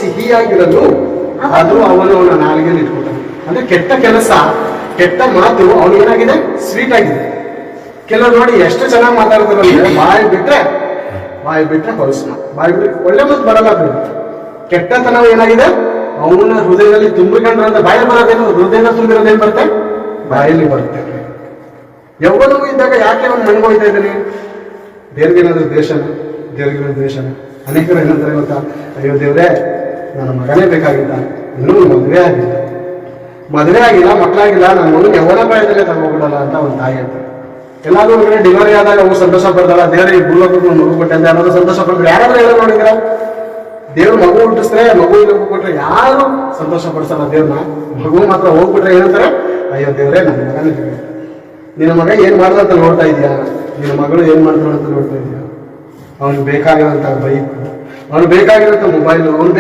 ಸಿಹಿಯಾಗಿರಲು ಅದು ಅವನ ನಾಲಿಗೆಯಲ್ಲಿ ಇಟ್ಕೊತಾನೆ. ಅಂದ್ರೆ ಕೆಟ್ಟ ಕೆಲಸ, ಕೆಟ್ಟ ಮಾತು ಅವನಿಗೆ ಏನಾಗಿದೆ, ಸ್ವೀಟ್ ಆಗಿದೆ. ಕೆಲವರು ನೋಡಿ ಎಷ್ಟು ಚೆನ್ನಾಗಿ ಮಾತಾಡ್ತಾರಂದ್ರೆ ಬಾಯಿ ಬಿಟ್ರೆ ಹೊಲಸನ, ಬಾಯಿ ಬಿಟ್ರೆ ಒಳ್ಳೆ ಮಾತು ಬರಲ್ಲ. ಕೆಟ್ಟತನ ಏನಾಗಿದೆ ಅವನ ಹೃದಯದಲ್ಲಿ ತುಂಬಿಕೊಂಡ್ರೆ ಅಂದ್ರೆ ಬಾಯಲ್ಲಿ ಬರೋದೇನು, ಹೃದಯದ ತುಂಬಿರೋದೇನು ಬರುತ್ತೆ, ಬಾಯಲ್ಲಿ ಬರುತ್ತೆ. ಯೌವನವೂ ಇದ್ದಾಗ ಯಾಕೆ ಅವನು ಮಣ್ಗೋಯ್ತಾ ಇದ್ದಾನೆ? ದೇವ್ರಿಗೇನಾದ್ರೂ ದ್ವೇಷನ. ಅನೇಕರು ಏನಂತಾರೆ ಗೊತ್ತಾ, ಅಯ್ಯೋ ದೇವ್ರೇ ನನ್ನ ಮಗನೇ ಬೇಕಾಗಿದ್ದ, ಇನ್ನೂ ಮದುವೆ ಆಗಿಲ್ಲ, ಮಕ್ಕಳಾಗಿಲ್ಲ, ನನ್ನ ಮಗನ ಯೌವನ ಪ್ರಾಯದಲ್ಲೇ ತಗೋಬಿಡಲ್ಲ ಅಂತ ಒಂದು ತಾಯಿ ಹೇಳ್ತಾರೆ. ಎಲ್ಲಾದ್ರೂ ಒಳಗಡೆ ಡಿಲಿವರಿ ಆದಾಗ ಅವು ಸಂತೋಷ ಪಡ್ತಾಳ, ದೇವ್ರ ಈ ಭೂಲೋಕಕ್ಕೆ ಮಗು ಕೊಟ್ಟೆ ಅಂತ ಅನ್ನೋದು ಸಂತೋಷ ಪಡ್ತಾರೆ. ಯಾರಾದ್ರೂ ಹೇಳೋದು ನೋಡಿದ್ರ, ದೇವ್ರು ಮಗು ಹುಟ್ಟಿಸ್ತಾರೆ, ಮಗು ಕೊಟ್ರೆ ಯಾರು ಸಂತೋಷ ಪಡಿಸಲ್ಲ ದೇವ್ರನ್ನ. ಮಗು ಮಾತ್ರ ಹೋಗ್ಬಿಟ್ರೆ ಏನಂತಾರೆ, ಅಯ್ಯೋ ದೇವ್ರೇ ನನ್ನ ಮಗನೇ ಬೇಕು. ನಿನ್ನ ಮಗ ಏನ್ ಮಾಡ್ದ ಅಂತ ನೋಡ್ತಾ ಇದೀಯಾ, ನಿನ್ನ ಮಗಳು ಏನ್ ಮಾಡ್ತಾಳ ಅಂತ ನೋಡ್ತಾ ಇದೀಯಾ. ಅವ್ನಿಗೆ ಬೇಕಾಗಿರೋಂಥ ಬೈಕ್, ಅವ್ನಿಗೆ ಬೇಕಾಗಿರೋಂಥ ಮೊಬೈಲ್, ಅವ್ನು